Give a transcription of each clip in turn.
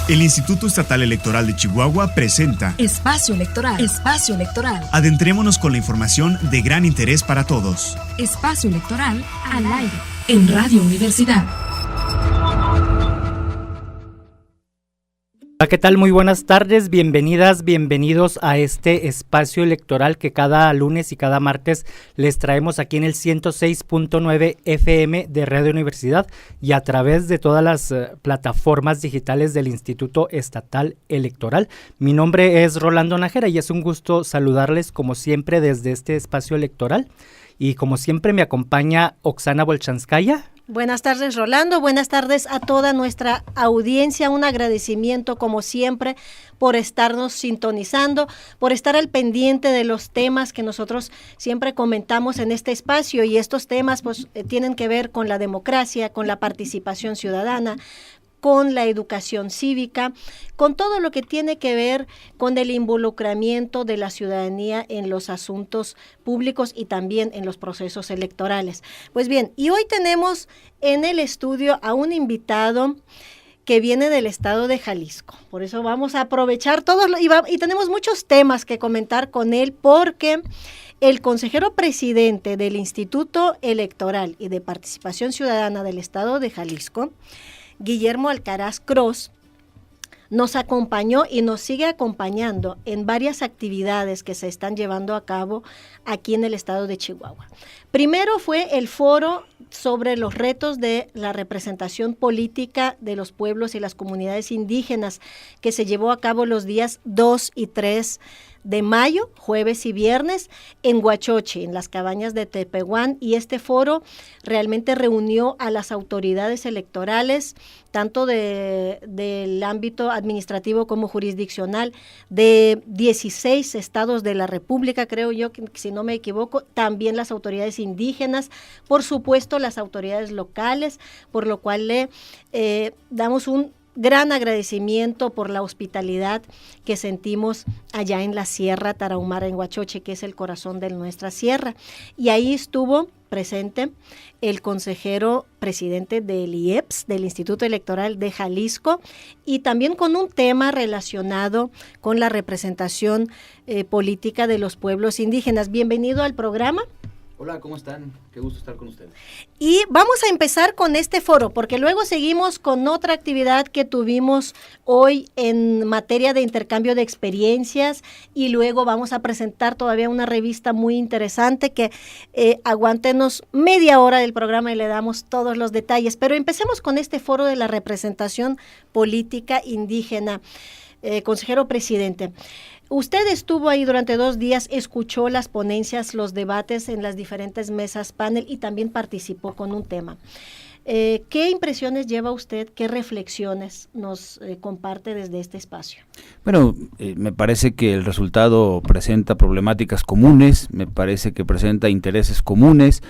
El Instituto Estatal Electoral de Chihuahua presenta Espacio Electoral. Espacio Electoral. Adentrémonos con la información de gran interés para todos. Espacio Electoral al aire en Radio Universidad. Hola, ¿qué tal? Muy buenas tardes, bienvenidas, bienvenidos a este espacio electoral que cada lunes y cada martes les traemos aquí en el 106.9 FM de Radio Universidad y a través de todas las plataformas digitales del Instituto Estatal Electoral. Mi nombre es Rolando Nájera y es un gusto saludarles como siempre desde este espacio electoral y como siempre me acompaña Oksana Bolchanskaya. Buenas tardes, Rolando. Buenas tardes a toda nuestra audiencia. Un agradecimiento, como siempre, por estarnos sintonizando, por estar al pendiente de los temas que nosotros siempre comentamos en este espacio. Y estos temas pues tienen que ver con la democracia, con la participación ciudadana, con la educación cívica, con todo lo que tiene que ver con el involucramiento de la ciudadanía en los asuntos públicos y también en los procesos electorales. Pues bien, y hoy tenemos en el estudio a un invitado que viene del estado de Jalisco. Por eso vamos a aprovechar todos y tenemos muchos temas que comentar con él porque el consejero presidente del Instituto Electoral y de Participación Ciudadana del estado de Jalisco, Guillermo Alcaraz Cros, nos acompañó y nos sigue acompañando en varias actividades que se están llevando a cabo aquí en el estado de Chihuahua. Primero fue el foro sobre los retos de la representación política de los pueblos y las comunidades indígenas que se llevó a cabo los días 2 y 3 de mayo, jueves y viernes, en Huachoche, en las cabañas de Tepehuán, y este foro realmente reunió a las autoridades electorales, tanto del ámbito administrativo como jurisdiccional, de 16 estados de la República, creo yo, que si no me equivoco, también las autoridades indígenas, por supuesto las autoridades locales, por lo cual le damos un gran agradecimiento por la hospitalidad que sentimos allá en la Sierra Tarahumara, en Huachoche, que es el corazón de nuestra sierra. Y ahí estuvo presente el consejero presidente del IEPS, del Instituto Electoral de Jalisco, y también con un tema relacionado con la representación política de los pueblos indígenas. Bienvenido al programa. Hola, ¿cómo están? Qué gusto estar con ustedes. Y vamos a empezar con este foro, porque luego seguimos con otra actividad que tuvimos hoy en materia de intercambio de experiencias y luego vamos a presentar todavía una revista muy interesante que aguántenos media hora del programa y le damos todos los detalles. Pero empecemos con este foro de la representación política indígena. Consejero presidente, usted estuvo ahí durante 2 días, escuchó las ponencias, los debates en las diferentes mesas panel y también participó con un tema. ¿Qué impresiones lleva usted? ¿Qué reflexiones nos comparte desde este espacio? Bueno, me parece que el resultado presenta problemáticas comunes, me parece que presenta intereses comunes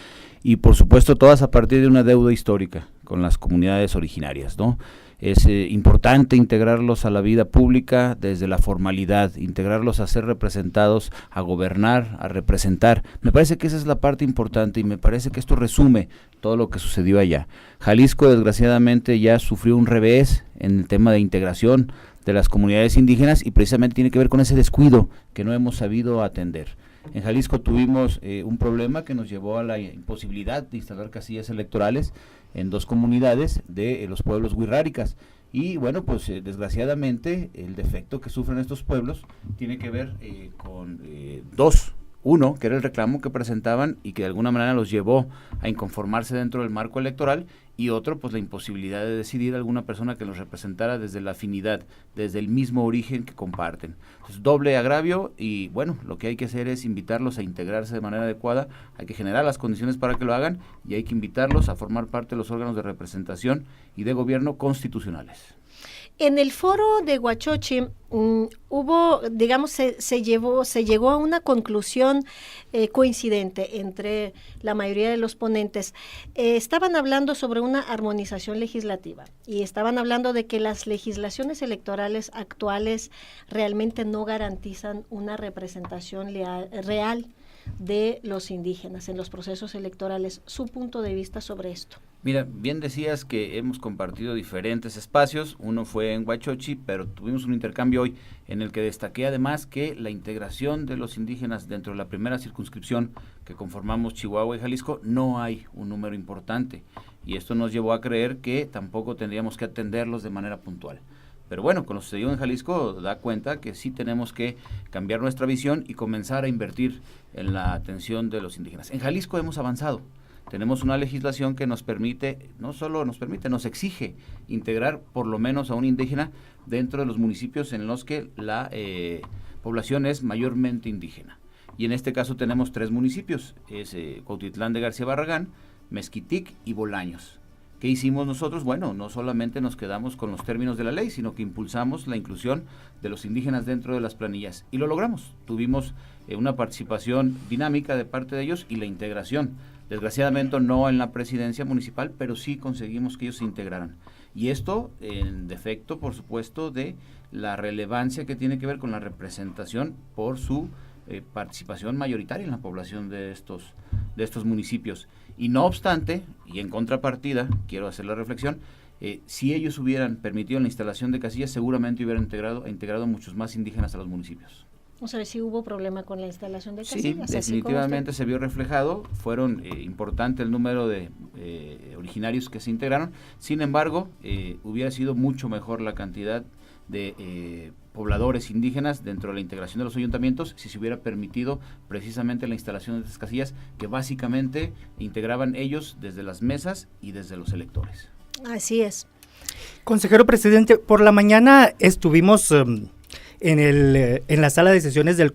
y por supuesto todas a partir de una deuda histórica con las comunidades originarias, ¿no? Es importante integrarlos a la vida pública desde la formalidad, integrarlos a ser representados, a gobernar, a representar. Me parece que esa es la parte importante y me parece que esto resume todo lo que sucedió allá. Jalisco desgraciadamente ya sufrió un revés en el tema de integración de las comunidades indígenas y precisamente tiene que ver con ese descuido que no hemos sabido atender. En Jalisco tuvimos un problema que nos llevó a la imposibilidad de instalar casillas electorales en 2 comunidades de los pueblos wixárikas. Y bueno, pues desgraciadamente el defecto que sufren estos pueblos tiene que ver con 2. Uno, que era el reclamo que presentaban y que de alguna manera los llevó a inconformarse dentro del marco electoral, y otro, pues la imposibilidad de decidir alguna persona que los representara desde la afinidad, desde el mismo origen que comparten. Entonces, doble agravio y bueno, lo que hay que hacer es invitarlos a integrarse de manera adecuada, hay que generar las condiciones para que lo hagan y hay que invitarlos a formar parte de los órganos de representación y de gobierno constitucionales. En el foro de Huachoche hubo, digamos, se llegó a una conclusión coincidente entre la mayoría de los ponentes. Estaban hablando sobre una armonización legislativa y estaban hablando de que las legislaciones electorales actuales realmente no garantizan una representación real de los indígenas en los procesos electorales. ¿Su punto de vista sobre esto? Mira, bien decías que hemos compartido diferentes espacios, uno fue en Huachochi, pero tuvimos un intercambio hoy en el que destaqué además que la integración de los indígenas dentro de la primera circunscripción que conformamos Chihuahua y Jalisco no hay un número importante, y esto nos llevó a creer que tampoco tendríamos que atenderlos de manera puntual. Pero bueno, con lo sucedido en Jalisco da cuenta que sí tenemos que cambiar nuestra visión y comenzar a invertir en la atención de los indígenas. En Jalisco hemos avanzado. Tenemos una legislación que nos permite, no solo nos permite, nos exige integrar por lo menos a un indígena dentro de los municipios en los que la población es mayormente indígena. Y en este caso tenemos 3 municipios, es Cuautitlán de García Barragán, Mezquitic y Bolaños. ¿Qué hicimos nosotros? Bueno, no solamente nos quedamos con los términos de la ley, sino que impulsamos la inclusión de los indígenas dentro de las planillas. Y lo logramos. Tuvimos una participación dinámica de parte de ellos y la integración. Desgraciadamente no en la presidencia municipal, pero sí conseguimos que ellos se integraran. Y esto en defecto, por supuesto, de la relevancia que tiene que ver con la representación por su participación mayoritaria en la población de estos municipios. Y no obstante, y en contrapartida, quiero hacer la reflexión, si ellos hubieran permitido la instalación de casillas, seguramente hubieran integrado muchos más indígenas a los municipios. O sea, sí hubo problema con la instalación de casillas. Sí, definitivamente se vio reflejado, fueron importante el número de originarios que se integraron, sin embargo, hubiera sido mucho mejor la cantidad de pobladores indígenas dentro de la integración de los ayuntamientos si se hubiera permitido precisamente la instalación de estas casillas que básicamente integraban ellos desde las mesas y desde los electores. Así es. Consejero presidente, por la mañana estuvimos en la sala de sesiones del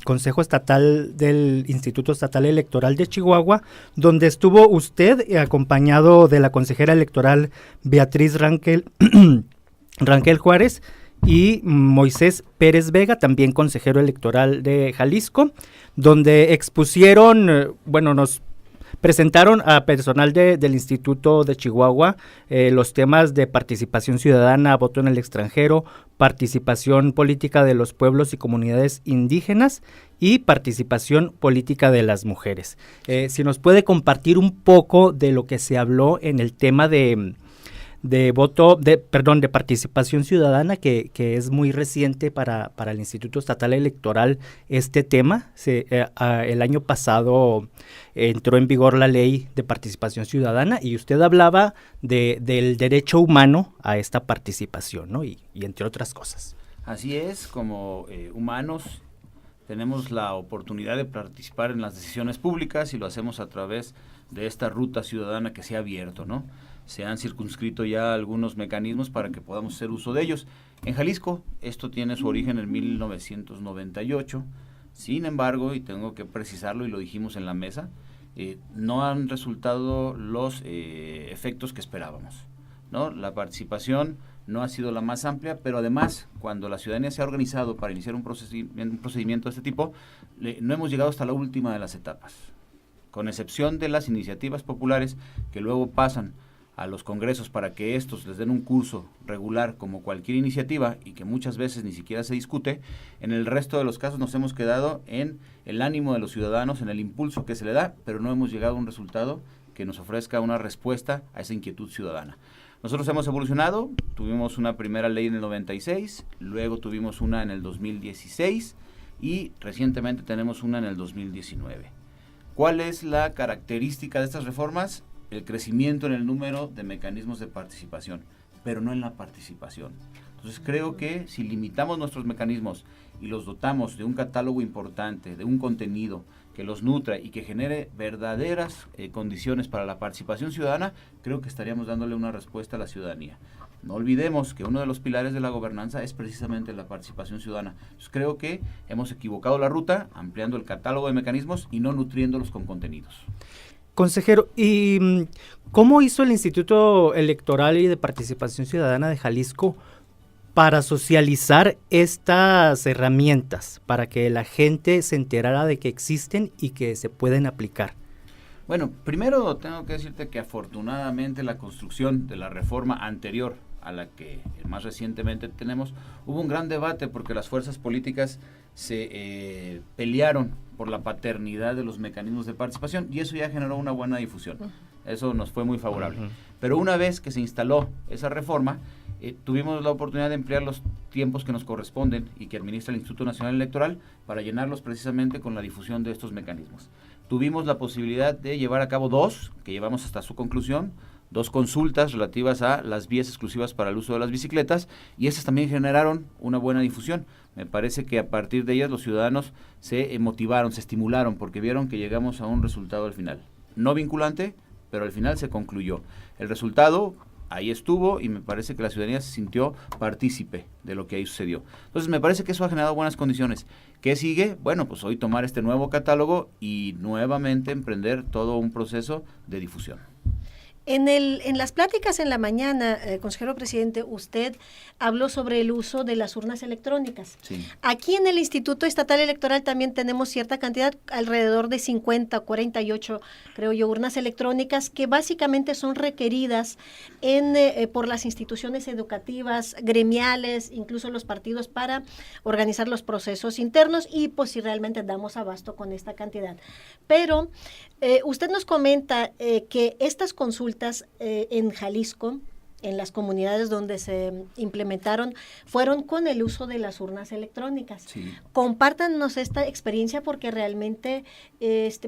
Consejo Estatal del Instituto Estatal Electoral de Chihuahua, donde estuvo usted acompañado de la consejera electoral Beatriz Rangel Juárez y Moisés Pérez Vega, también consejero electoral de Jalisco, donde expusieron, nos presentaron a personal del Instituto de Chihuahua los temas de participación ciudadana, voto en el extranjero, participación política de los pueblos y comunidades indígenas y participación política de las mujeres. Si nos puede compartir un poco de lo que se habló en el tema de participación ciudadana, que es muy reciente para el Instituto Estatal Electoral este tema. El año pasado entró en vigor la ley de participación ciudadana y usted hablaba del derecho humano a esta participación, ¿no? Y entre otras cosas. Así es, como humanos tenemos la oportunidad de participar en las decisiones públicas y lo hacemos a través de esta ruta ciudadana que se ha abierto, ¿no? Se han circunscrito ya algunos mecanismos para que podamos hacer uso de ellos. En Jalisco, esto tiene su origen en 1998, sin embargo, y tengo que precisarlo y lo dijimos en la mesa, no han resultado los efectos que esperábamos, ¿no? La participación no ha sido la más amplia, pero además, cuando la ciudadanía se ha organizado para iniciar un procedimiento de este tipo, no hemos llegado hasta la última de las etapas, con excepción de las iniciativas populares que luego pasan a los congresos para que estos les den un curso regular como cualquier iniciativa y que muchas veces ni siquiera se discute. En el resto de los casos nos hemos quedado en el ánimo de los ciudadanos, en el impulso que se le da, pero no hemos llegado a un resultado que nos ofrezca una respuesta a esa inquietud ciudadana. Nosotros hemos evolucionado, tuvimos una primera ley en el 96, luego tuvimos una en el 2016 y recientemente tenemos una en el 2019. ¿Cuál es la característica de estas reformas? El crecimiento en el número de mecanismos de participación, pero no en la participación. Entonces creo que si limitamos nuestros mecanismos y los dotamos de un catálogo importante, de un contenido que los nutra y que genere verdaderas condiciones para la participación ciudadana, creo que estaríamos dándole una respuesta a la ciudadanía. No olvidemos que uno de los pilares de la gobernanza es precisamente la participación ciudadana. Entonces creo que hemos equivocado la ruta, ampliando el catálogo de mecanismos y no nutriéndolos con contenidos. Consejero, ¿y cómo hizo el Instituto Electoral y de Participación Ciudadana de Jalisco para socializar estas herramientas, para que la gente se enterara de que existen y que se pueden aplicar? Bueno, primero tengo que decirte que afortunadamente la construcción de la reforma anterior a la que más recientemente tenemos, hubo un gran debate porque las fuerzas políticas se pelearon por la paternidad de los mecanismos de participación y eso ya generó una buena difusión. eso nos fue muy favorable. Pero una vez que se instaló esa reforma, tuvimos la oportunidad de emplear los tiempos que nos corresponden y que administra el Instituto Nacional Electoral para llenarlos precisamente con la difusión de estos mecanismos. Tuvimos la posibilidad de llevar a cabo 2, que llevamos hasta su conclusión, 2 consultas relativas a las vías exclusivas para el uso de las bicicletas, y esas también generaron una buena difusión. Me parece que a partir de ellas los ciudadanos se motivaron, se estimularon, porque vieron que llegamos a un resultado al final. No vinculante, pero al final se concluyó. El resultado ahí estuvo y me parece que la ciudadanía se sintió partícipe de lo que ahí sucedió. Entonces me parece que eso ha generado buenas condiciones. ¿Qué sigue? Bueno, pues hoy tomar este nuevo catálogo y nuevamente emprender todo un proceso de difusión. En las pláticas en la mañana, consejero presidente, usted habló sobre el uso de las urnas electrónicas. Sí. Aquí en el Instituto Estatal Electoral también tenemos cierta cantidad, alrededor de 50, 48, creo yo, urnas electrónicas que básicamente son requeridas por las instituciones educativas, gremiales, incluso los partidos para organizar los procesos internos y pues si realmente damos abasto con esta cantidad. Pero usted nos comenta que estas consultas en Jalisco, en las comunidades donde se implementaron, fueron con el uso de las urnas electrónicas. Sí. Compártanos esta experiencia porque realmente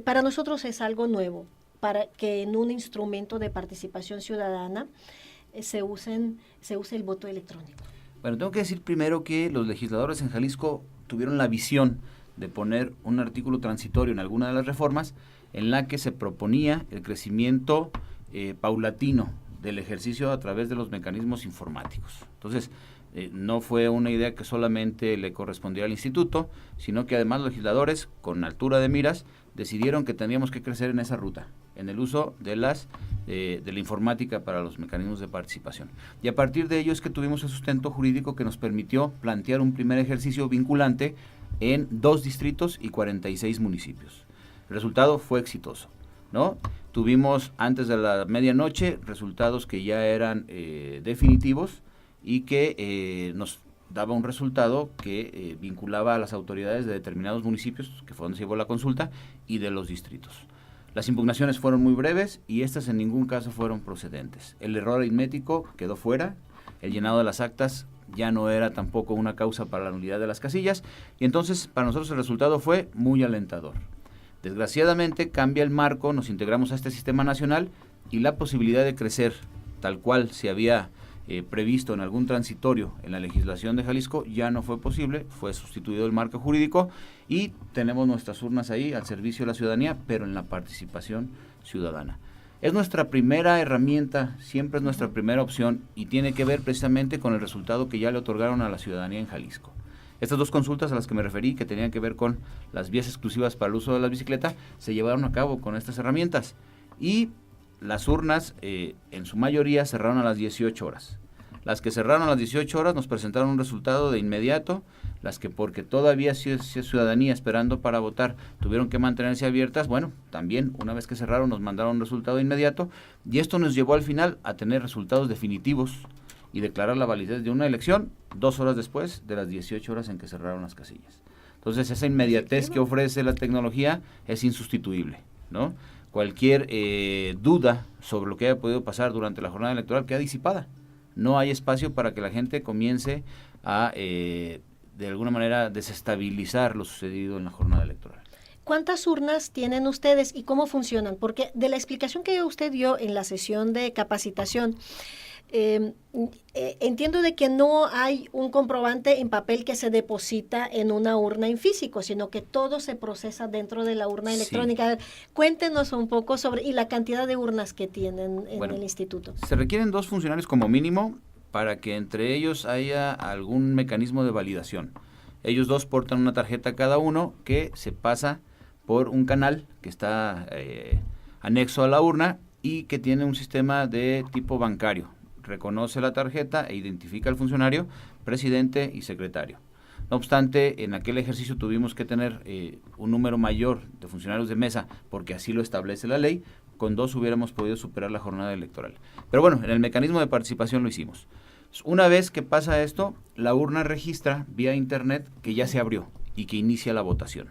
para nosotros es algo nuevo, para que en un instrumento de participación ciudadana se use el voto electrónico. Bueno, tengo que decir primero que los legisladores en Jalisco tuvieron la visión de poner un artículo transitorio en alguna de las reformas en la que se proponía el crecimiento paulatino del ejercicio a través de los mecanismos informáticos. Entonces, no fue una idea que solamente le correspondía al instituto, sino que además los legisladores, con altura de miras, decidieron que teníamos que crecer en esa ruta, en el uso de la informática para los mecanismos de participación. Y a partir de ello es que tuvimos el sustento jurídico que nos permitió plantear un primer ejercicio vinculante en 2 distritos y 46 municipios. El resultado fue exitoso, ¿no? Tuvimos antes de la medianoche resultados que ya eran definitivos y que nos daba un resultado que vinculaba a las autoridades de determinados municipios, que fue donde se llevó la consulta, y de los distritos. Las impugnaciones fueron muy breves y estas en ningún caso fueron procedentes. El error aritmético quedó fuera, el llenado de las actas ya no era tampoco una causa para la nulidad de las casillas, y entonces para nosotros el resultado fue muy alentador. Desgraciadamente cambia el marco, nos integramos a este sistema nacional y la posibilidad de crecer tal cual se había previsto en algún transitorio en la legislación de Jalisco ya no fue posible, fue sustituido el marco jurídico y tenemos nuestras urnas ahí al servicio de la ciudadanía, pero en la participación ciudadana. Es nuestra primera herramienta, siempre es nuestra primera opción y tiene que ver precisamente con el resultado que ya le otorgaron a la ciudadanía en Jalisco. Estas 2 consultas a las que me referí, que tenían que ver con las vías exclusivas para el uso de la bicicleta, se llevaron a cabo con estas herramientas. Y las urnas, en su mayoría, cerraron a las 18 horas. Las que cerraron a las 18 horas nos presentaron un resultado de inmediato. Las que porque todavía ciudadanía esperando para votar tuvieron que mantenerse abiertas, bueno, también una vez que cerraron nos mandaron un resultado inmediato. Y esto nos llevó al final a tener resultados definitivos y declarar la validez de una elección 2 horas después de las 18 horas en que cerraron las casillas. Entonces esa inmediatez que ofrece la tecnología es insustituible, ¿no? Cualquier duda sobre lo que haya podido pasar durante la jornada electoral queda disipada. No hay espacio para que la gente comience a, de alguna manera, desestabilizar lo sucedido en la jornada electoral. ¿Cuántas urnas tienen ustedes y cómo funcionan? Porque de la explicación que usted dio en la sesión de capacitación, entiendo de que no hay un comprobante en papel que se deposita en una urna en físico, sino que todo se procesa dentro de la urna electrónica. Sí. Cuéntenos un poco sobre y la cantidad de urnas que tienen en el instituto. Se requieren 2 funcionarios como mínimo para que entre ellos haya algún mecanismo de validación. Ellos 2 portan una tarjeta cada uno que se pasa por un canal que está anexo a la urna y que tiene un sistema de tipo bancario. Reconoce la tarjeta e identifica al funcionario, presidente y secretario. No obstante, en aquel ejercicio tuvimos que tener un número mayor de funcionarios de mesa, porque así lo establece la ley. Con 2 hubiéramos podido superar la jornada electoral. Pero bueno, en el mecanismo de participación lo hicimos. Una vez que pasa esto, la urna registra vía internet que ya se abrió y que inicia la votación,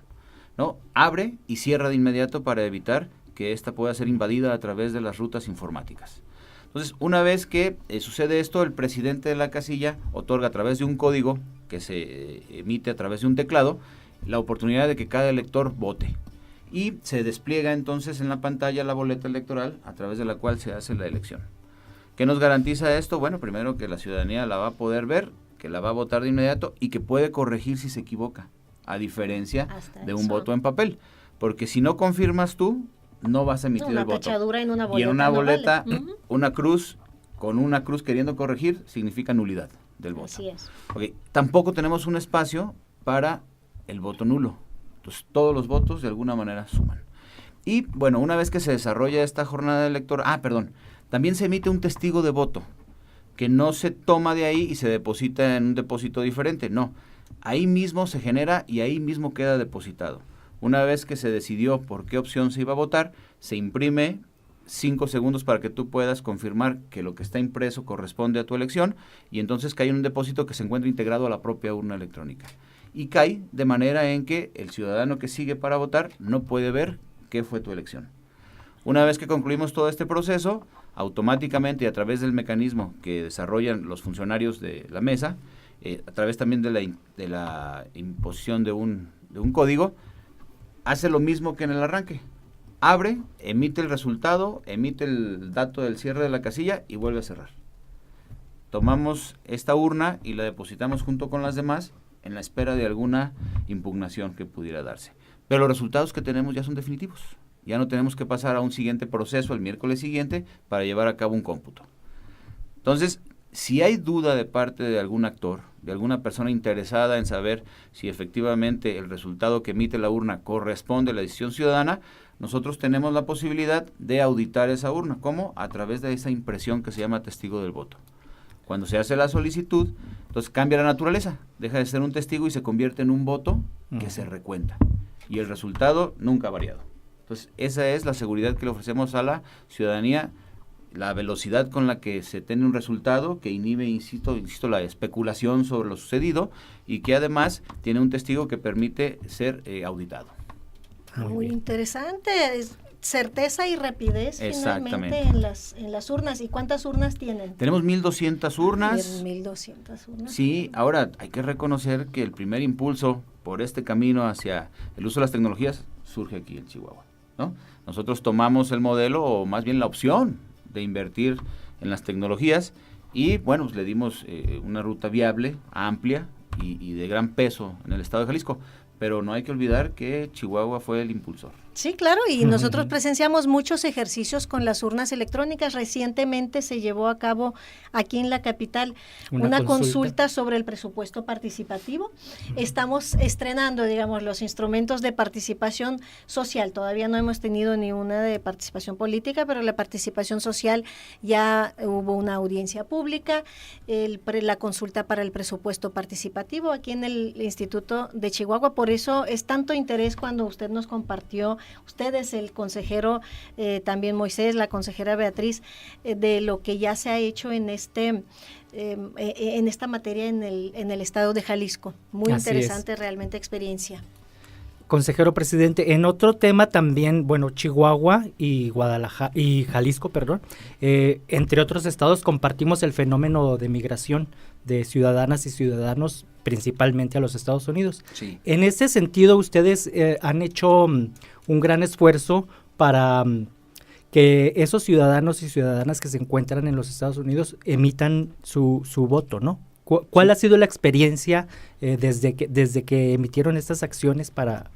¿no? Abre y cierra de inmediato para evitar que ésta pueda ser invadida a través de las rutas informáticas. Entonces, una vez que sucede esto, el presidente de la casilla otorga a través de un código que se emite a través de un teclado la oportunidad de que cada elector vote. Y se despliega entonces en la pantalla la boleta electoral a través de la cual se hace la elección. ¿Qué nos garantiza esto? Bueno, primero que la ciudadanía la va a poder ver, que la va a votar de inmediato y que puede corregir si se equivoca, a diferencia de un voto en papel. Porque si no confirmas tú, no vas a emitir el voto. Una tachadura en una boleta. Y en una boleta, vale. una cruz, con una cruz queriendo corregir, significa nulidad del voto. Así es. Okay. Tampoco tenemos un espacio para el voto nulo. Entonces, todos los votos de alguna manera suman. Y, bueno, una vez que se desarrolla esta jornada electoral, también se emite un testigo de voto, que no se toma de ahí y se deposita en un depósito diferente, no. Ahí mismo se genera y ahí mismo queda depositado. Una vez que se decidió por qué opción se iba a votar, se imprime 5 segundos para que tú puedas confirmar que lo que está impreso corresponde a tu elección y entonces cae en un depósito que se encuentra integrado a la propia urna electrónica. Y cae de manera en que el ciudadano que sigue para votar no puede ver qué fue tu elección. Una vez que concluimos todo este proceso, automáticamente y a través del mecanismo que desarrollan los funcionarios de la mesa, a través también de la imposición de un código, hace lo mismo que en el arranque. Abre, emite el resultado, emite el dato del cierre de la casilla y vuelve a cerrar. Tomamos esta urna y la depositamos junto con las demás en la espera de alguna impugnación que pudiera darse. Pero los resultados que tenemos ya son definitivos. Ya no tenemos que pasar a un siguiente proceso el miércoles siguiente para llevar a cabo un cómputo. Entonces, si hay duda de parte de algún actor, de alguna persona interesada en saber si efectivamente el resultado que emite la urna corresponde a la decisión ciudadana, nosotros tenemos la posibilidad de auditar esa urna. ¿Cómo? A través de esa impresión que se llama testigo del voto. Cuando se hace la solicitud, entonces cambia la naturaleza, deja de ser un testigo y se convierte en un voto que se recuenta. Y el resultado nunca ha variado. Entonces, esa es la seguridad que le ofrecemos a la ciudadanía, la velocidad con la que se tiene un resultado que inhibe, insisto, la especulación sobre lo sucedido y que además tiene un testigo que permite ser auditado. Muy interesante, es certeza y rapidez finalmente en las urnas. ¿Y cuántas urnas tienen? Tenemos 1,200 urnas. 1,200 urnas. Sí, ahora hay que reconocer que el primer impulso por este camino hacia el uso de las tecnologías surge aquí en Chihuahua, ¿no? Nosotros tomamos el modelo, o más bien la opción, de invertir en las tecnologías y, bueno, pues le dimos una ruta viable, amplia y de gran peso en el estado de Jalisco. Pero no hay que olvidar que Chihuahua fue el impulsor. Sí, claro, y nosotros presenciamos muchos ejercicios con las urnas electrónicas. Recientemente se llevó a cabo aquí en la capital una consulta sobre el presupuesto participativo. Estamos estrenando, digamos, los instrumentos de participación social. Todavía no hemos tenido ni una de participación política, pero la participación social ya hubo una audiencia pública, la consulta para el presupuesto participativo aquí en el Instituto de Chihuahua. Por eso es tanto interés cuando usted nos compartió, ustedes, el consejero, también Moisés, la consejera Beatriz, de lo que ya se ha hecho en esta materia en el estado de Jalisco. Muy Así interesante es. Realmente experiencia. Consejero presidente, en otro tema también, bueno, Chihuahua y Jalisco, entre otros estados compartimos el fenómeno de migración de ciudadanas y ciudadanos principalmente a los Estados Unidos. Sí. En ese sentido, ustedes han hecho un gran esfuerzo para que esos ciudadanos y ciudadanas que se encuentran en los Estados Unidos emitan su voto, ¿no? ¿Cuál ha sido la experiencia desde que emitieron estas acciones para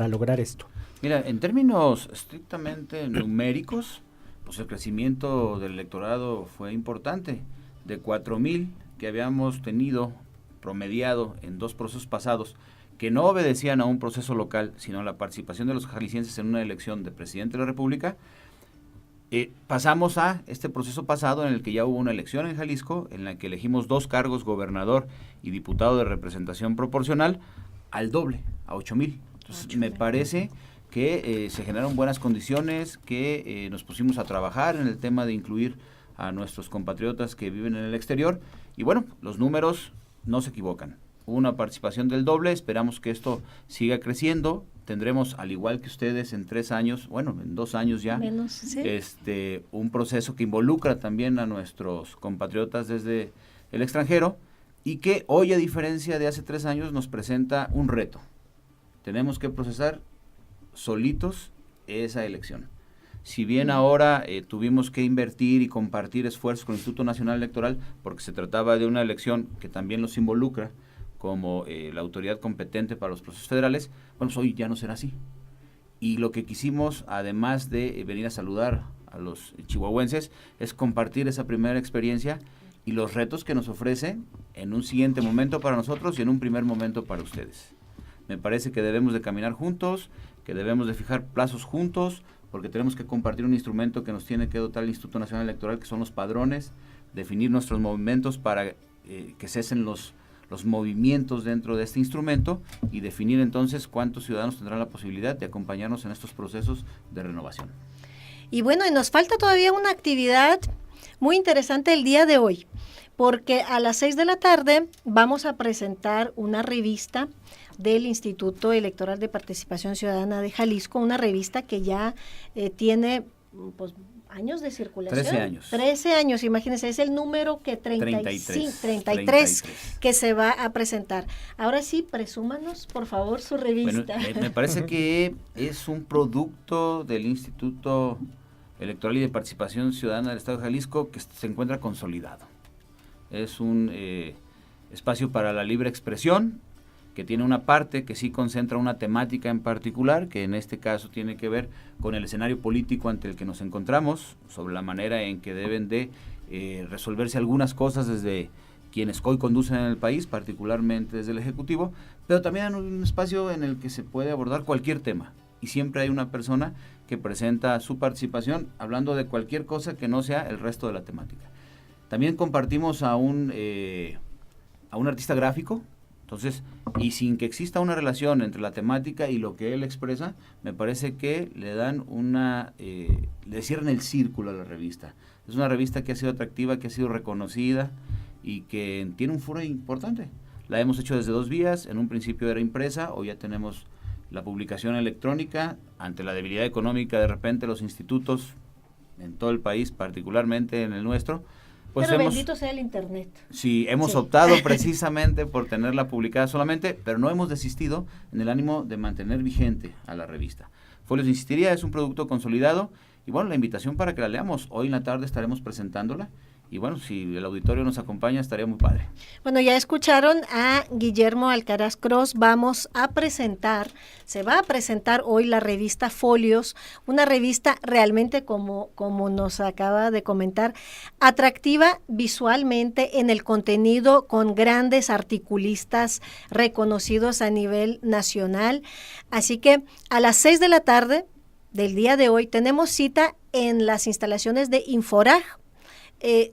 lograr esto? Mira, en términos estrictamente numéricos, pues el crecimiento del electorado fue importante. De 4,000 que habíamos tenido promediado en 2 procesos pasados, que no obedecían a un proceso local, sino a la participación de los jaliscienses en una elección de presidente de la República, pasamos a este proceso pasado en el que ya hubo una elección en Jalisco, en la que elegimos 2 cargos, gobernador y diputado de representación proporcional, al doble, a 8,000. Entonces, me parece que se generaron buenas condiciones, que nos pusimos a trabajar en el tema de incluir a nuestros compatriotas que viven en el exterior, y bueno, los números no se equivocan. Hubo una participación del doble, esperamos que esto siga creciendo, tendremos, al igual que ustedes, en 3 años, bueno, en 2 años ya, Menos, sí. Un proceso que involucra también a nuestros compatriotas desde el extranjero y que hoy, a diferencia de hace 3 años, nos presenta un reto. Tenemos que procesar solitos esa elección. Si bien ahora tuvimos que invertir y compartir esfuerzos con el Instituto Nacional Electoral, porque se trataba de una elección que también los involucra como la autoridad competente para los procesos federales, bueno, pues hoy ya no será así. Y lo que quisimos, además de venir a saludar a los chihuahuenses, es compartir esa primera experiencia y los retos que nos ofrece en un siguiente momento para nosotros y en un primer momento para ustedes. Me parece que debemos de caminar juntos, que debemos de fijar plazos juntos, porque tenemos que compartir un instrumento que nos tiene que dotar el Instituto Nacional Electoral, que son los padrones, definir nuestros movimientos para que cesen los movimientos dentro de este instrumento y definir entonces cuántos ciudadanos tendrán la posibilidad de acompañarnos en estos procesos de renovación. Y bueno, y nos falta todavía una actividad muy interesante el día de hoy, porque a las 6 de la tarde vamos a presentar una revista del Instituto Electoral de Participación Ciudadana de Jalisco, una revista que ya tiene pues años de circulación. 13 años. 13 años, imagínense, es el número que 33 que se va a presentar. Ahora sí, presúmanos, por favor, su revista. Bueno, me parece que es un producto del Instituto Electoral y de Participación Ciudadana del Estado de Jalisco que se encuentra consolidado. Es un espacio para la libre expresión, que tiene una parte que sí concentra una temática en particular, que en este caso tiene que ver con el escenario político ante el que nos encontramos, sobre la manera en que deben de resolverse algunas cosas desde quienes hoy conducen en el país, particularmente desde el Ejecutivo, pero también en un espacio en el que se puede abordar cualquier tema, y siempre hay una persona que presenta su participación hablando de cualquier cosa que no sea el resto de la temática. También compartimos a un artista gráfico. Entonces, y sin que exista una relación entre la temática y lo que él expresa, me parece que le dan le cierran el círculo a la revista. Es una revista que ha sido atractiva, que ha sido reconocida y que tiene un foro importante. La hemos hecho desde 2 vías, en un principio era impresa, hoy ya tenemos la publicación electrónica. Ante la debilidad económica, de repente los institutos en todo el país, particularmente en el nuestro, pues pero bendito sea el internet. Sí, hemos optado precisamente por tenerla publicada solamente, pero no hemos desistido en el ánimo de mantener vigente a la revista. Folios insistiría, es un producto consolidado y bueno, la invitación para que la leamos. Hoy en la tarde estaremos presentándola y bueno, si el auditorio nos acompaña estaría muy padre. Bueno, ya escucharon a Guillermo Alcaraz Cross. Se va a presentar hoy la revista Folios, una revista realmente como nos acaba de comentar, atractiva visualmente en el contenido, con grandes articulistas reconocidos a nivel nacional. Así que a las 6 de la tarde del día de hoy tenemos cita en las instalaciones de Inforaj.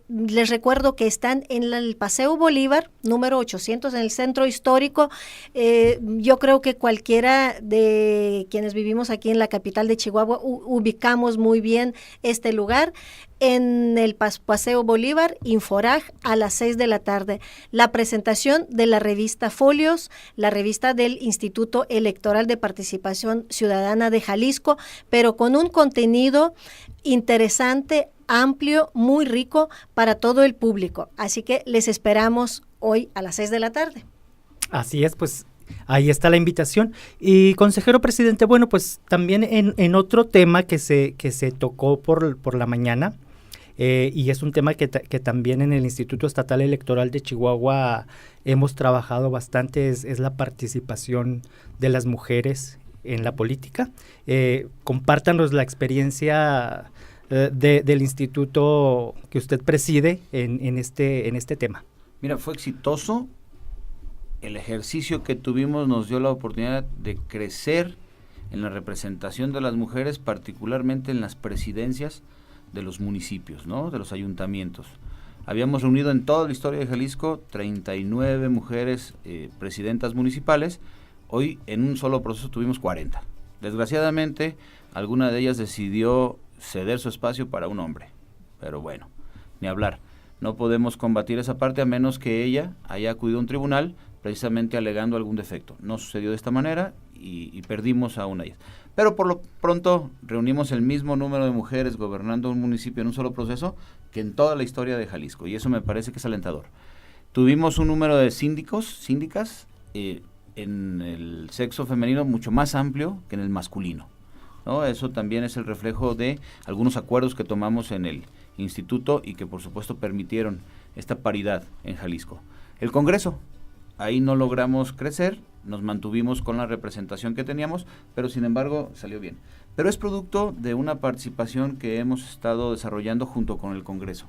Les recuerdo que están en el Paseo Bolívar, número 800, en el centro histórico. Yo creo que cualquiera de quienes vivimos aquí en la capital de Chihuahua ubicamos muy bien este lugar. En el Paseo Bolívar, Inforaj, a las 6 de la tarde. La presentación de la revista Folios, la revista del Instituto Electoral de Participación Ciudadana de Jalisco, pero con un contenido interesante, amplio, muy rico para todo el público. Así que les esperamos hoy a las 6 de la tarde. Así es, pues ahí está la invitación. Y consejero presidente, bueno, pues también en otro tema que se tocó por la mañana, y es un tema que también en el Instituto Estatal Electoral de Chihuahua hemos trabajado bastante, es la participación de las mujeres en la política. Compártanos la experiencia del instituto que usted preside en este tema. Mira, fue exitoso. El ejercicio que tuvimos nos dio la oportunidad de crecer en la representación de las mujeres, particularmente en las presidencias de los municipios, ¿no? De los ayuntamientos. Habíamos reunido en toda la historia de Jalisco 39 mujeres presidentas municipales. Hoy en un solo proceso tuvimos 40. Desgraciadamente, alguna de ellas decidió ceder su espacio para un hombre. Pero bueno, ni hablar. No podemos combatir esa parte a menos que ella haya acudido a un tribunal precisamente alegando algún defecto. No sucedió de esta manera y perdimos a una de ellas. Pero por lo pronto reunimos el mismo número de mujeres gobernando un municipio en un solo proceso que en toda la historia de Jalisco, y eso me parece que es alentador. Tuvimos un número de síndicas en el sexo femenino mucho más amplio que en el masculino, ¿no? Eso también es el reflejo de algunos acuerdos que tomamos en el instituto y que por supuesto permitieron esta paridad en Jalisco. El Congreso, ahí no logramos crecer, nos mantuvimos con la representación que teníamos, pero sin embargo salió bien. Pero es producto de una participación que hemos estado desarrollando junto con el Congreso.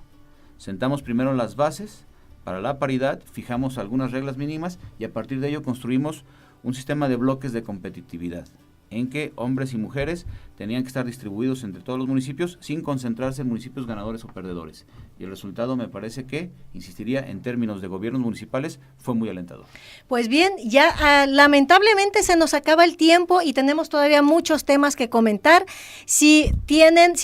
Sentamos primero las bases para la paridad, fijamos algunas reglas mínimas y a partir de ello construimos un sistema de bloques de competitividad, en que hombres y mujeres tenían que estar distribuidos entre todos los municipios sin concentrarse en municipios ganadores o perdedores. Y el resultado me parece que, insistiría, en términos de gobiernos municipales, fue muy alentador. Pues bien, ya lamentablemente se nos acaba el tiempo y tenemos todavía muchos temas que comentar. Si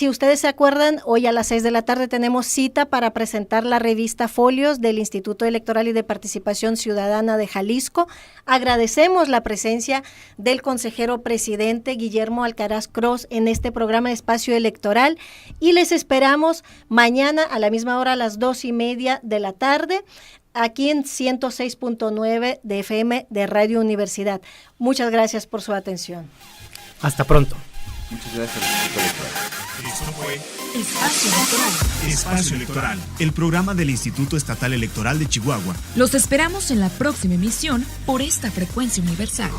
ustedes se acuerdan, hoy a las 6 de la tarde tenemos cita para presentar la revista Folios del Instituto Electoral y de Participación Ciudadana de Jalisco. Agradecemos la presencia del consejero presidente Guillermo Alcaraz Cros en este programa de Espacio Electoral y les esperamos mañana a la misma hora, a las 2:30 de la tarde, aquí en 106.9 de FM de Radio Universidad. Muchas gracias por su atención. Hasta pronto. Muchas gracias. Esto fue Espacio Electoral. Espacio Electoral, el programa del Instituto Estatal Electoral de Chihuahua. Los esperamos en la próxima emisión por esta frecuencia universal.